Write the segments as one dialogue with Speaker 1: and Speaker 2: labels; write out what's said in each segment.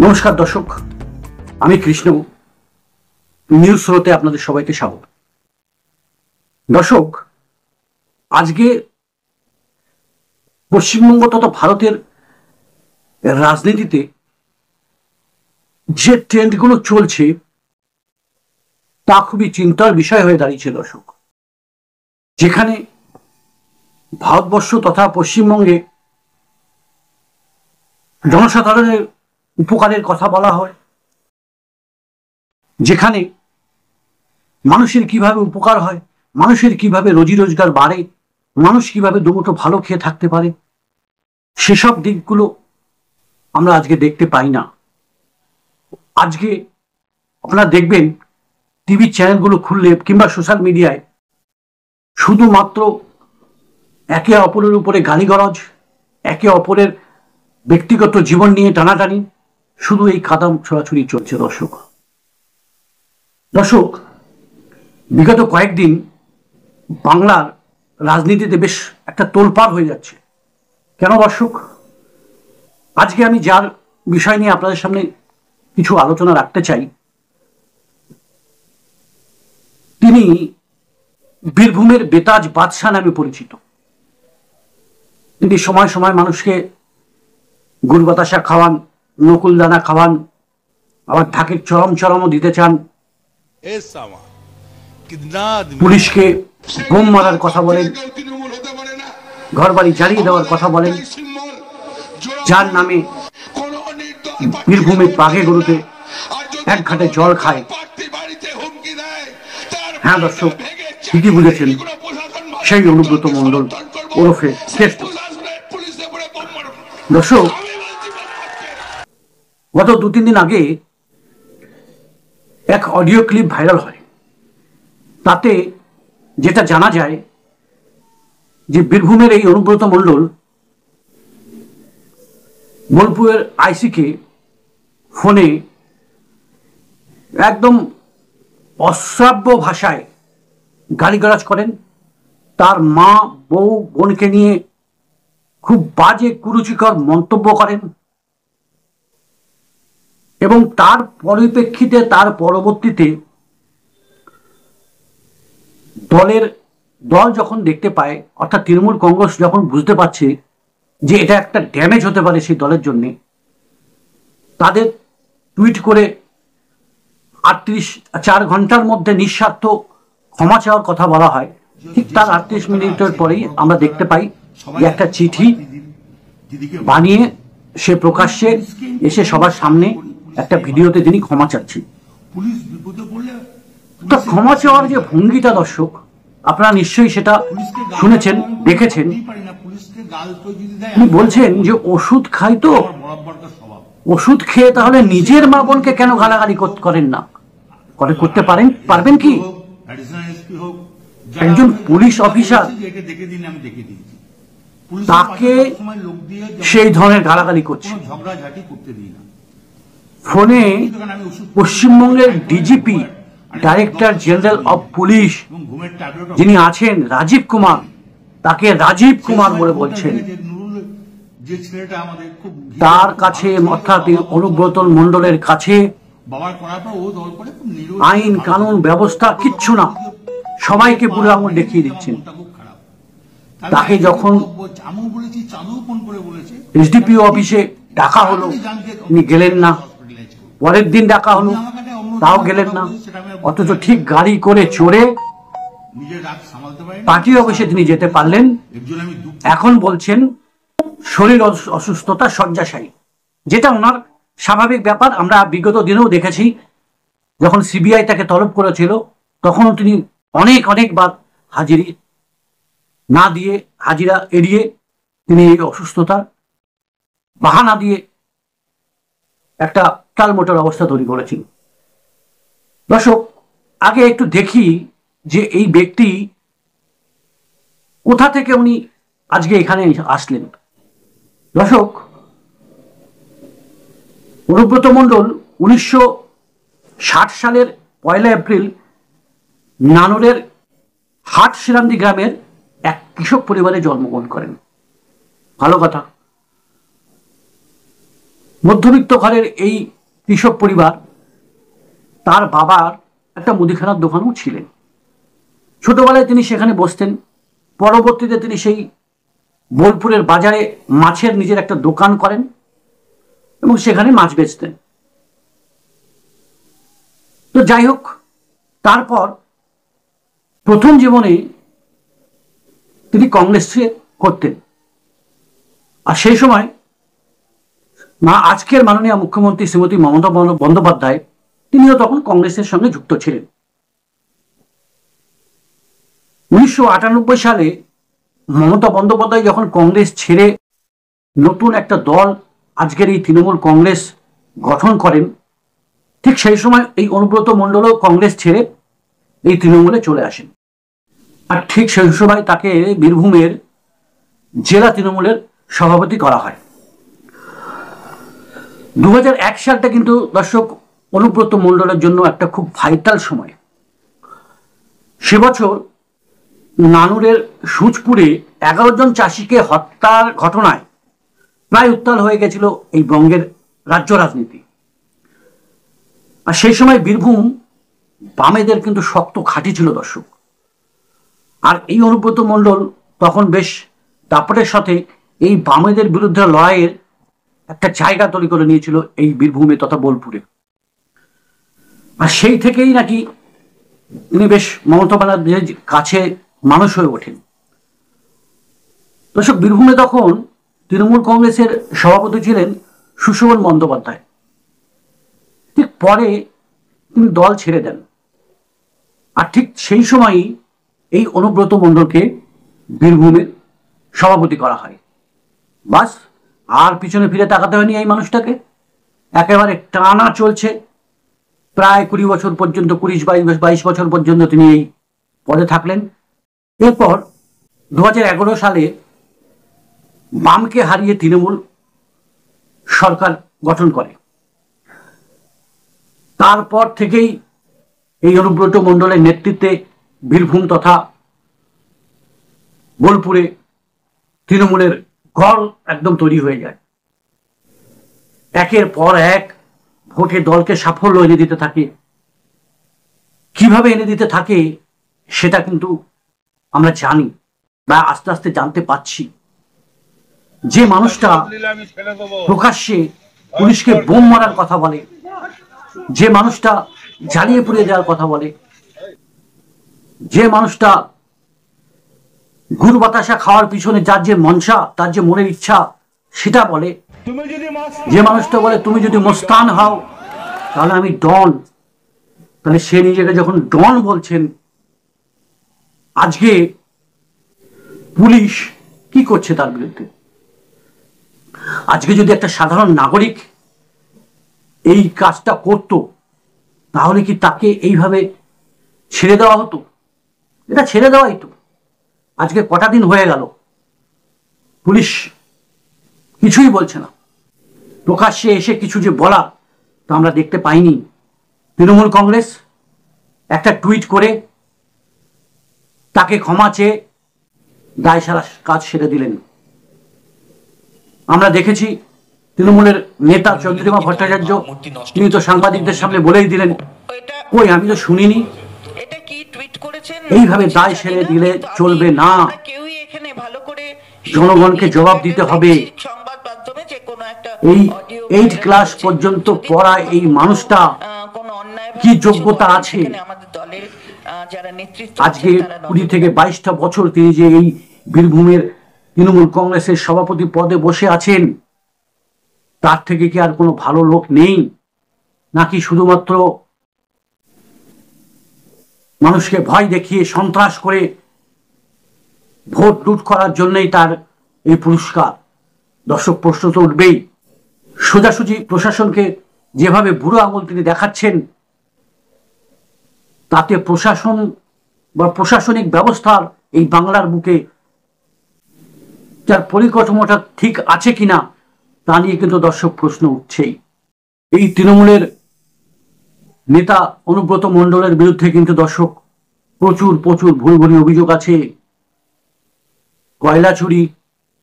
Speaker 1: নমস্কার দর্শক, আমি কৃষ্ণ নিউজ স্রোতে আপনাদের সবাইকে স্বাগত। দর্শক, আজকে পশ্চিমবঙ্গ তথা ভারতের রাজনীতিতে যে ট্রেন্ডগুলো চলছে তা খুবই চিন্তার বিষয় হয়ে দাঁড়িয়েছে দর্শক। যেখানে ভারতবর্ষ তথা পশ্চিমবঙ্গে জনসাধারণের উপকারের কথা বলা হয়, যেখানে মানুষের কিভাবে উপকার হয়, মানুষের কিভাবে রুজি রোজগার বাড়ে, মানুষ কিভাবে দুমুঠো ভালো খেয়ে থাকতে পারে, সেসব দিকগুলো আমরা আজকে দেখতে পাই না। আজকে আপনারা দেখবেন টিভি চ্যানেলগুলো খুললে কিংবা সোশ্যাল মিডিয়ায় শুধুমাত্র একে অপরের উপরে গালিগলজ, একে অপরের ব্যক্তিগত জীবন নিয়ে টানাটানি, শুধু এই কাদাম ছড়াছড়ি চলছে দর্শক। বিগত কয়েকদিন বাংলার রাজনীতিতে বেশ একটা তোলপাড় হয়ে যাচ্ছে। কেন দর্শক? আজকে আমি যার বিষয় নিয়ে আপনাদের সামনে কিছু আলোচনা রাখতে চাই, তিনি বীরভূমের বেতাজ বাদশাহ নামে পরিচিত। তিনি সময় সময় মানুষকে গুড় বাতাসা খাওয়ান, নকুল দানা খাওয়ান, আবার ঢাকের চরমও দিতে চান, পুলিশকে বোম মারার কথা বলেন, ঘর বাড়ি জ্বালিয়ে দেওয়ার কথা বলেন, যার নামে বীরভূমের বাঘে গরুতে এক ঘাটে জল খায়। হ্যাঁ দর্শক, ঠিকই বুঝেছেন, সেই অনুব্রত মণ্ডল ওরফে শ্রেষ্ঠ। দর্শক, গত 2-3 দিন আগে এক অডিও ক্লিপ ভাইরাল হয়। তাতে যেটা জানা যায় যে বীরভূমের এই অনুব্রত মণ্ডল বোলপুরের আইসিকে ফোনে একদম অশ্রাব্য ভাষায় গালিগালাজ করেন, তার মা বউ বোনকে নিয়ে খুব বাজে কুরুচিকর মন্তব্য করেন এবং তার পরিপ্রেক্ষিতে তার পরবর্তীতে দল যখন দেখতে পায়, অর্থাৎ তৃণমূল কংগ্রেস যখন বুঝতে পারছে যে এটা একটা ড্যামেজ হতে পারে সেই দলের জন্য, তাদের টুইট করে 4 ঘন্টার মধ্যে নিঃস্বার্থ ক্ষমা চাওয়ার কথা বলা হয়। ঠিক তার 38 মিনিটের পরেই আমরা দেখতে পাই যে একটা চিঠি বানিয়ে সে প্রকাশ্যে এসে সবার সামনে একটা ভিডিওতে তিনি ক্ষমা চাচ্ছেন। তো ক্ষমা চাওয়ার যে ভঙ্গিটা দর্শক, আপনারা নিশ্চয়ই সেটা শুনেছেন, দেখেছেন। তিনি বলছেন যে ওষুধ খাই তো, ওষুধ খেয়ে তাহলে নিজের মা বোনকে কেন গালাগালি করেন না? করতে পারবেন কি? একজন পুলিশ অফিসার, তাকে সেই ধরনের গালাগালি করছে। ফোনে পশ্চিমবঙ্গের DGP, director general of police যিনি আছেন রাজীব কুমার, তাকে রাজীব কুমার বলে বলছেন। তার কাছে, অর্থাৎ অনুব্রত মণ্ডলের কাছে আইন কানুন ব্যবস্থা কিচ্ছু না, সবাইকে বুড়ো আঙুল দেখিয়ে দিচ্ছেন। তাকে যখন এসডিপিও অফিসে ডাকা হলো, তিনি গেলেন না। পরের দিন ডাকা হলো, তাও গেলেন না। অথচ ঠিক গাড়ি করে চড়ে পার্টি অফিসে তিনি যেতে পারলেন। এখন বলছেন শরীর অসুস্থতা, শয্যাশায়ী, যেটা ওনার স্বাভাবিক ব্যাপার। আমরা বিগত দিনেও দেখেছি, যখন সিবিআই তাকে তলব করেছিল তখনও তিনি অনেকবার হাজিরি না দিয়ে, হাজিরা এড়িয়ে তিনি এই অসুস্থতার বাহানা দিয়ে একটা টালমোটর অবস্থা তৈরি করেছেন। দর্শক, আগে একটু দেখি যে এই ব্যক্তি কোথা থেকে উনি আজকে এখানে আসলেন। দর্শক, অনুব্রত মণ্ডল 1960 সালের 1 এপ্রিল নানুরের হাটশিরান্দি গ্রামের এক কৃষক পরিবারে জন্মগ্রহণ করেন। ভালো কথা। মধ্যবিত্ত ঘরের এই কৃষক পরিবার, তার বাবার একটা মুদিখানার দোকানও ছিলেন। ছোটবেলায় তিনি সেখানে বসতেন। পরবর্তীতে তিনি সেই বোলপুরের বাজারে মাছের নিজের একটা দোকান করেন এবং সেখানে মাছ বেচতেন। তো যাই হোক, তারপর প্রথম জীবনে তিনি কংগ্রেসে করতেন। আর সেই সময় আজকের মাননীয় মুখ্যমন্ত্রী শ্রীমতী মমতা বন্দ্যোপাধ্যায়, তিনিও তখন কংগ্রেসের সঙ্গে যুক্ত ছিলেন। 1998 সালে মমতা বন্দ্যোপাধ্যায় যখন কংগ্রেস ছেড়ে নতুন একটা দল, আজকের এই তৃণমূল কংগ্রেস গঠন করেন, ঠিক সেই সময় এই অনুব্রত মণ্ডলও কংগ্রেস ছেড়ে এই তৃণমূলে চলে আসেন। আর ঠিক সেই সময় তাকে বীরভূমের জেলা তৃণমূলের সভাপতি করা হয়। 2001 সালটা কিন্তু দর্শক অনুব্রত মণ্ডলের জন্য একটা খুব ভাইটাল সময়। সে বছর নানুরের সুচপুরে 11 জন চাষিকে হত্যার ঘটনায় প্রায় উত্তাল হয়ে গেছিল এই বঙ্গের রাজ্য রাজনীতি। আর সেই সময় বীরভূম বামেদের কিন্তু শক্ত ঘাঁটি ছিল দর্শক। আর এই অনুব্রত মণ্ডল তখন বেশ দাপটের সাথে এই বামেদের বিরুদ্ধে লড়াইয়ের একটা জায়গা তৈরি করে নিয়েছিল এই বীরভূমে তথা বোলপুরে। আর সেই থেকেই নাকি তিনি বেশ মমতা ব্যানার্জির কাছে মানুষ হয়ে ওঠেন। দর্শক, বীরভূমে তখন তৃণমূল কংগ্রেসের সভাপতি ছিলেন সুশোভন বন্দ্যোপাধ্যায়। ঠিক পরে তিনি দল ছেড়ে দেন। আর ঠিক সেই সময়ই এই অনুব্রত মণ্ডলকে বীরভূমের সভাপতি করা হয়। বাস, আর পিছনে ফিরে তাকাতে হয়নি এই মানুষটাকে। একেবারে টানা চলছে প্রায় 20 বছর পর্যন্ত, 22 বছর পর্যন্ত তিনি এই পদে থাকলেন। এরপর 2011 সালে বামকে হারিয়ে তৃণমূল সরকার গঠন করে। তারপর থেকেই এই অনুব্রত মণ্ডলের নেতৃত্বে বীরভূম তথা বোলপুরে তৃণমূলের গড় একদম তৈরি হয়ে যায়। একের পর এক ভোটে দলকে সাফল্য এনে দিতে থাকে। কিভাবে এনে দিতে থাকে সেটা কিন্তু আমরা জানি বা আস্তে আস্তে জানতে পাচ্ছি। যে মানুষটা প্রকাশ্যে পুলিশকে বোম মারার কথা বলে, যে মানুষটা জ্বালিয়ে পুড়িয়ে দেওয়ার কথা বলে, যে মানুষটা গুড় বাতাসা খাওয়ার পিছনে যার যে মনসা, তার যে মনের ইচ্ছা সেটা বলে, যে মানুষটা বলে তুমি যদি মস্তান হও তাহলে আমি ডন, তাহলে সে নিজেকে যখন ডন বলছেন, আজকে পুলিশ কি করছে তার বিরুদ্ধে? আজকে যদি একটা সাধারণ নাগরিক এই কাজটা করত, তাহলে কি তাকে এইভাবে ছেড়ে দেওয়া হতো? এটা ছেড়ে দেওয়াই তো। আজকে কটা দিন হয়ে গেল, পুলিশ কিছুই বলছে না। প্রকাশ্যে এসে কিছু যে বলা, তা আমরা দেখতে পাইনি। তৃণমূল কংগ্রেস একটা টুইট করে তাকে ক্ষমা চেয়ে দায় সারা কাজ সেরে দিলেন। আমরা দেখেছি তৃণমূলের নেতা চন্দ্রিমা ভট্টাচার্য, তিনি তো সাংবাদিকদের সামনে বলেই দিলেন, কই আমি তো শুনিনি। এইভাবে দায় সেরে দিলে চলবে না, জনগণকে জবাব দিতে হবে। এই 8 ক্লাস পর্যন্ত পড়া এই মানুষটা কি যোগ্যতা আছে? আজকে 20 থেকে 22টা বছর তিনি যে এই বীরভূমের তৃণমূল কংগ্রেসের সভাপতি পদে বসে আছেন, তার থেকে কি আর কোনো ভালো লোক নেই? নাকি শুধুমাত্র মানুষকে ভয় দেখিয়ে সন্ত্রাস করে ভোট লুট করার জন্যই তার এই পুরস্কার? দর্শক, প্রশ্ন তো উঠবেই। সোজাসুজি প্রশাসনকে যেভাবে বুড়ো আঙুল তিনি দেখাচ্ছেন, তাতে প্রশাসন বা প্রশাসনিক ব্যবস্থার এই বাংলার বুকে যার পরিকাঠামোটা ঠিক আছে কিনা তা নিয়ে কিন্তু দর্শক প্রশ্ন উঠছেই। এই তৃণমূলের নেতা অনুব্রত মণ্ডলের বিরুদ্ধে কিন্তু দর্শক প্রচুর প্রচুর ভুল ভুল অভিযোগ আছে। কয়লা চুরি,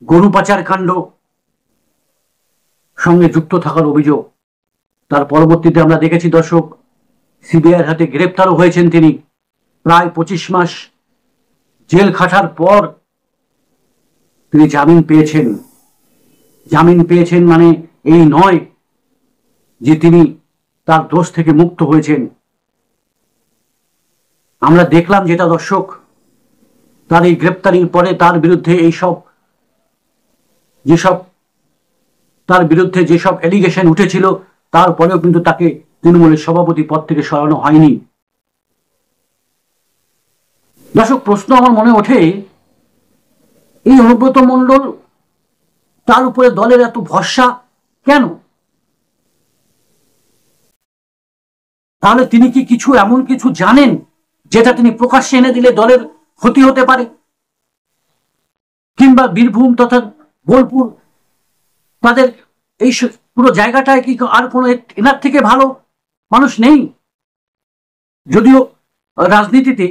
Speaker 1: গরু পাচার কাণ্ড, সঙ্গে যুক্ত থাকার অভিযোগ। তার পরবর্তীতে আমরা দেখেছি দর্শক, সিবিআইয়ের হাতে গ্রেপ্তারও হয়েছেন তিনি। প্রায় 25 মাস জেল খাটার পর তিনি জামিন পেয়েছেন। জামিন পেয়েছেন মানে এই নয় যে তিনি তার দোষ থেকে মুক্ত হয়েছেন। আমরা দেখলাম যেটা দর্শক, তার এই গ্রেপ্তারির পরে তার বিরুদ্ধে তার বিরুদ্ধে যেসব এলিগেশন উঠেছিল, তারপরেও কিন্তু তাকে তৃণমূলের সভাপতি পদ থেকে সরানো হয়নি। দর্শক, প্রশ্ন আমার মনে ওঠে, এই অনুব্রত মণ্ডল, তার উপরে দলের এত ভরসা কেন? তাহলে তিনি কি কিছু এমন কিছু জানেন যেটা তিনি প্রকাশ্যে এনে দিলে দলের ক্ষতি হতে পারে? কিংবা বীরভূম তথা বোলপুর, তাদের এই পুরো জায়গাটায় কি আর কোনো এনার থেকে ভালো মানুষ নেই? যদিও রাজনীতিতে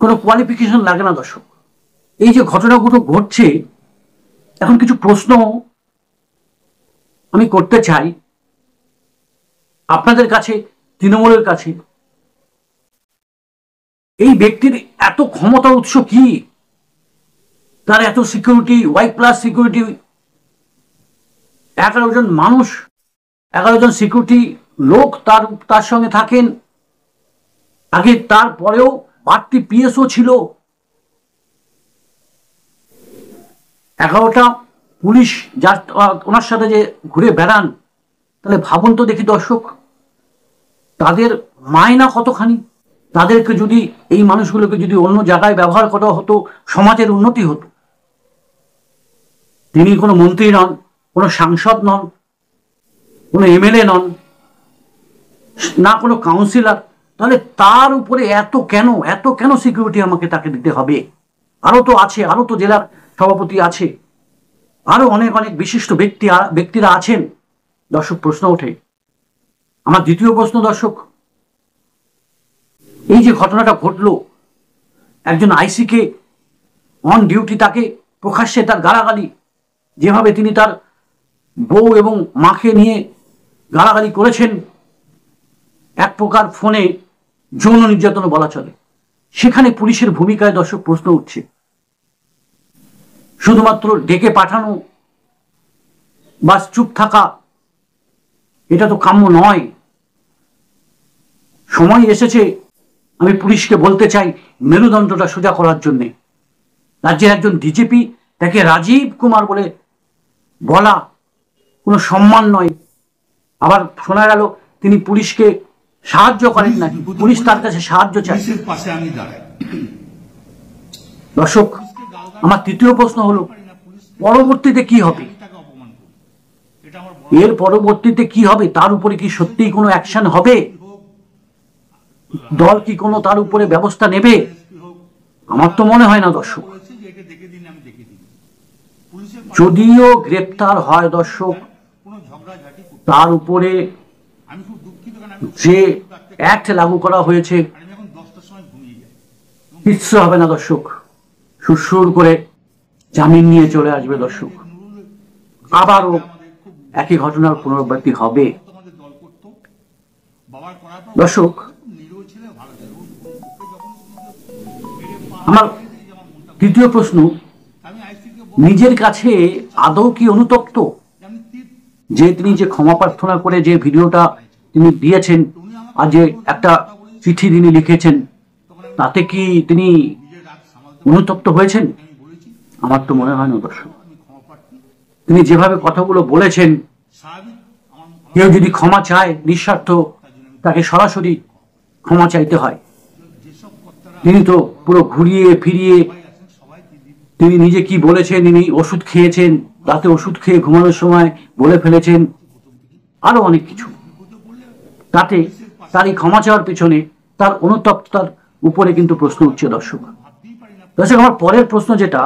Speaker 1: কোনো কোয়ালিফিকেশন লাগে না দর্শক। এই যে ঘটনাগুলো ঘটছে, এখন কিছু প্রশ্ন আমি করতে চাই আপনাদের কাছে, তৃণমূলের কাছে। এই ব্যক্তির এত ক্ষমতার উৎস কি? তার এত সিকিউরিটি, Y+ সিকিউরিটি, 11 জন মানুষ, 11 জন সিকিউরিটি লোক তার সঙ্গে থাকেন। আগে তারপরেও বাড়তি PSও ছিল, 11টা পুলিশ যার ওনার সাথে যে ঘুরে বেড়ান। তাহলে ভাবুন তো দেখি দর্শক, তাদের মায়না কতখানি? তাদেরকে যদি, এই মানুষগুলোকে যদি অন্য জায়গায় ব্যবহার করা হতো, সমাজের উন্নতি হতো। তিনি কোনো মন্ত্রী নন, কোনো সাংসদ নন, কোনো MLA নন, না কোনো কাউন্সিলর। তাহলে তার উপরে এত কেন সিকিউরিটি আমাকে তাকে দিতে হবে? আরো তো আছে, আরো তো জেলার সভাপতি আছে, আরো অনেক বিশিষ্ট ব্যক্তিরা আছেন। দর্শক, প্রশ্ন ওঠে। আমার দ্বিতীয় প্রশ্ন দর্শক, এই যে ঘটনাটা ঘটলো, একজন আইসিকে অন ডিউটি, তাকে প্রকাশ্যে তার গালাগালি, যেভাবে তিনি তার বউ এবং মাকে নিয়ে গালাগালি করেছেন, এক প্রকার ফোনে যৌন নির্যাতন বলা চলে। সেখানে পুলিশের ভূমিকায় দর্শক প্রশ্ন উঠছে। শুধুমাত্র ডেকে পাঠানো বা চুপ থাকা, এটা তো কাম্য নয়। সময় এসেছে, আমি পুলিশকে বলতে চাই, মেরুদণ্ডটা সোজা করার জন্য। রাজ্যের একজন DGP, তাকে রাজীব কুমার বলে বলা কোনো সম্মান নয়। আবার শোনা গেল তিনি পুলিশকে সাহায্য করেন না, পুলিশ তার কাছে সাহায্য চায়। দর্শক, আমার তৃতীয় প্রশ্ন হলো, পরবর্তীতে কি হবে? এর পরবর্তীতে কি হবে? তার উপরে কি সত্যিই কোনো অ্যাকশন হবে? দল কি কোনো তার উপরে ব্যবস্থা নেবে? আমার তো মনে হয় না দর্শক। যদিও গ্রেপ্তার হয় দর্শক, তার উপরে যে অ্যাক্ট লাগু করা হয়েছে, কিচ্ছু হবে না দর্শক। সুরসুর করে জামিন নিয়ে চলে আসবে দর্শক। আবারও একই ঘটনার পুনরাবৃত্তি হবে দর্শক। আমার তৃতীয় প্রশ্ন, নিজের কাছে আদৌ কি অনুতপ্ত? যে তিনি যে ক্ষমা প্রার্থনা করে যে ভিডিওটা তিনি দিয়েছেন, আর যে একটা চিঠি তিনি লিখেছেন, তাতে কি তিনি অনুতপ্ত হয়েছেন? আমার তো মনে হয় না দর্শক। তিনি যেভাবে কথাগুলো বলেছেন, কেউ যদি ক্ষমা চায় নিঃস্বার্থ, তাকে সরাসরি ক্ষমা চাইতে হয়। তিনি তো পুরো ঘুরিয়ে ফিরিয়ে তিনি নিজে কি বলেছেন, তিনি ওষুধ খেয়েছেন, রাতে ওষুধ খেয়ে ঘুমানোর সময় বলে ফেলেছেন, আরো অনেক কিছু। তাতে তার এই ক্ষমা চাওয়ার পিছনে তার অনুতপ্ততার উপরে কিন্তু প্রশ্ন উঠছে দর্শক। দর্শক, আমার পরের প্রশ্ন যেটা,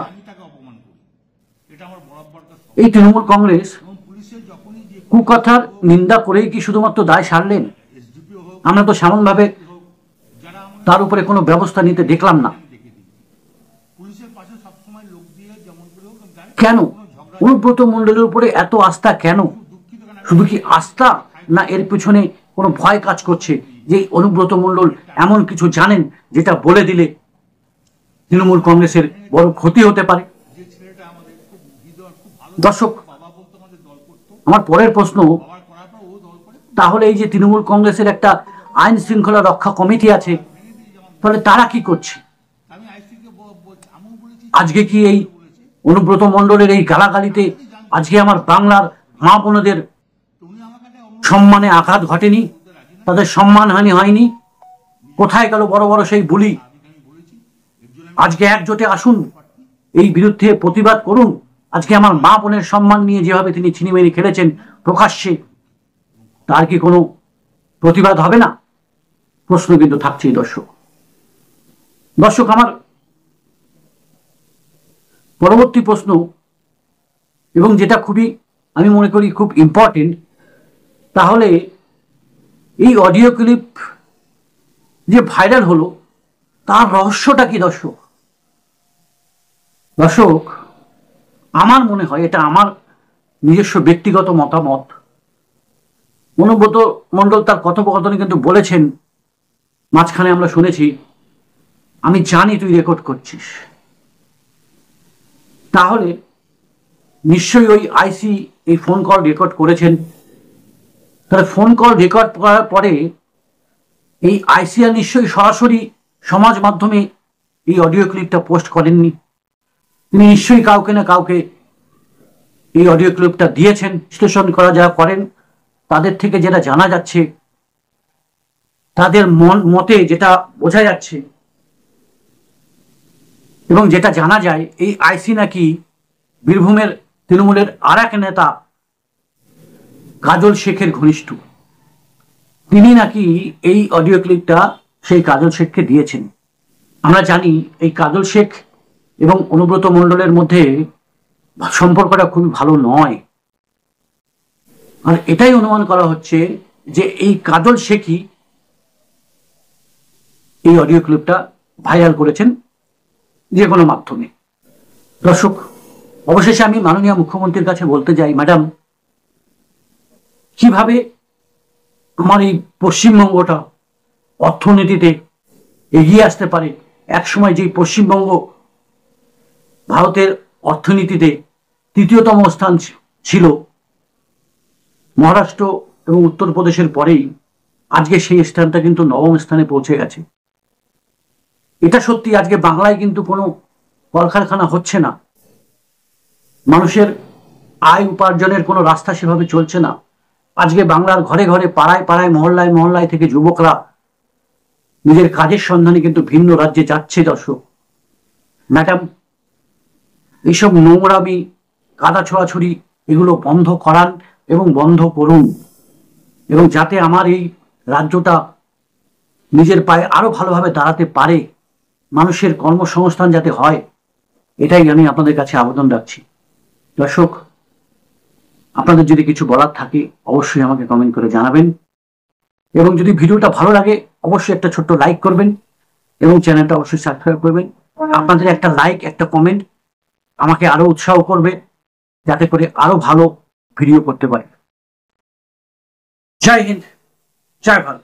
Speaker 1: এই তৃণমূল কংগ্রেস কুকথার নিন্দা করেই কি শুধুমাত্র দায় সারলেন? আমরা তো সামান্যভাবে তার উপরে কোনো ব্যবস্থা নিতে দেখলাম না। কেন অনুব্রত মণ্ডলের উপরে এত আস্থা কেন? শুধু কি আস্থা, না এর পিছনে কোনো ভয় কাজ করছে যে অনুব্রত মণ্ডল এমন কিছু জানেন যেটা বলে দিলে তৃণমূল কংগ্রেসের বড় ক্ষতি হতে পারে? দর্শক, আমার পরের প্রশ্ন, তাহলে এই যে তৃণমূল কংগ্রেসের একটা আইন শৃঙ্খলা রক্ষা কমিটি আছে, তাহলে তারা কি করছে? আজকে কি এই অনুব্রত মণ্ডলের এই গালাগালিতে আজকে আমার বাংলার মা বোনদের সম্মানে আঘাত ঘটেনি? তাদের সম্মানহানি হয়নি? কোথায় গেল বড় বড় সেই বুলি? আজকে একজোটে আসুন, এই বিরুদ্ধে প্রতিবাদ করুন। আজকে আমার মা বোনের সম্মান নিয়ে যেভাবে তিনি ছিনিমিনি খেলেছেন প্রকাশ্যে, তার কি কোনো প্রতিবাদ হবে না? প্রশ্ন কিন্তু থাকছেই। দর্শক, আমার পরবর্তী প্রশ্ন, এবং যেটা খুবই আমি মনে করি খুব ইম্পর্টেন্ট, তাহলে এই অডিও ক্লিপ যে ভাইরাল হলো তার রহস্যটা কি? দর্শক, আমার মনে হয়, এটা আমার নিজস্ব ব্যক্তিগত মতামত, অনুব্রত মণ্ডল তার কথোপকথনে কিন্তু বলেছেন, মাঝখানে আমরা শুনেছি, আমি জানি তুই রেকর্ড করছিস। তাহলে নিশ্চয়ই ওই আইসি এই ফোন কল রেকর্ড করেছেন। তাহলে ফোন কল রেকর্ড করার পরে এই আইসিআর নিশ্চয়ই সরাসরি সমাজ মাধ্যমে এই অডিও ক্লিপটা পোস্ট করেননি। তিনি নিশ্চয়ই কাউকে না কাউকে এই অডিও ক্লিপটা দিয়েছেন। বিশ্লেষণ করা যারা করেন তাদের থেকে যেটা জানা যাচ্ছে, তাদের মতে যেটা বোঝা যাচ্ছে এবং যেটা জানা যায়, এই আইসি নাকি বীরভূমের তৃণমূলের আর এক নেতা কাজল শেখের ঘনিষ্ঠ। তিনি নাকি এই অডিও ক্লিপটা সেই কাজল শেখকে দিয়েছেন। আমরা জানি এই কাজল শেখ এবং অনুব্রত মণ্ডলের মধ্যে সম্পর্কটা খুবই ভালো নয়, আর এটাই অনুমান করা হচ্ছে যে এই কাজল শেখই এই অডিও ক্লিপটা ভাইরাল করেছেন যে কোনো মাধ্যমে। দর্শক, অবশেষে আমি মাননীয় মুখ্যমন্ত্রীর কাছে বলতে চাই, ম্যাডাম, কিভাবে আমার এই পশ্চিমবঙ্গটা অর্থনীতিতে এগিয়ে আসতে পারে? একসময় যেই পশ্চিমবঙ্গ ভারতের অর্থনীতিতে তৃতীয়তম স্থান ছিল, মহারাষ্ট্র এবং উত্তরপ্রদেশের পরেই আজকে সেই স্থানটা কিন্তু নবম স্থানে পৌঁছে গেছে। এটা সত্যি। আজকে বাংলায় কিন্তু কোনো কলকারখানা হচ্ছে না, মানুষের আয় উপার্জনের কোনো রাস্তা সেভাবে চলছে না। আজকে বাংলার ঘরে ঘরে, পাড়ায় পাড়ায়, মহল্লায় মহল্লায় থেকে যুবকরা নিজের কাজের সন্ধানে কিন্তু ভিন্ন রাজ্যে যাচ্ছে। দর্শক, ম্যাডাম, এইসব নোংরামি, কাদা ছোঁয়াছুরি, এগুলো বন্ধ করান এবং বন্ধ করুন, এবং যাতে আমার এই রাজ্যটা নিজের পায়ে আরো ভালোভাবে দাঁড়াতে পারে, মানুষের কর্মসংস্থান যাতে হয়, এটাই আমি আপনাদের কাছে আবেদন রাখছি। দর্শক, আপনাদের যদি কিছু বলার থাকে অবশ্যই আমাকে কমেন্ট করে জানাবেন, এবং যদি ভিডিওটা ভালো লাগে অবশ্যই একটা ছোট্ট লাইক করবেন এবং চ্যানেলটা অবশ্যই সাবস্ক্রাইব করবেন। আপনাদের একটা লাইক, একটা কমেন্ট আমাকে আরো উৎসাহ করবে, যাতে করে আরো ভালো ভিডিও করতে পারি। জয় হিন্দ, জয় ভারত।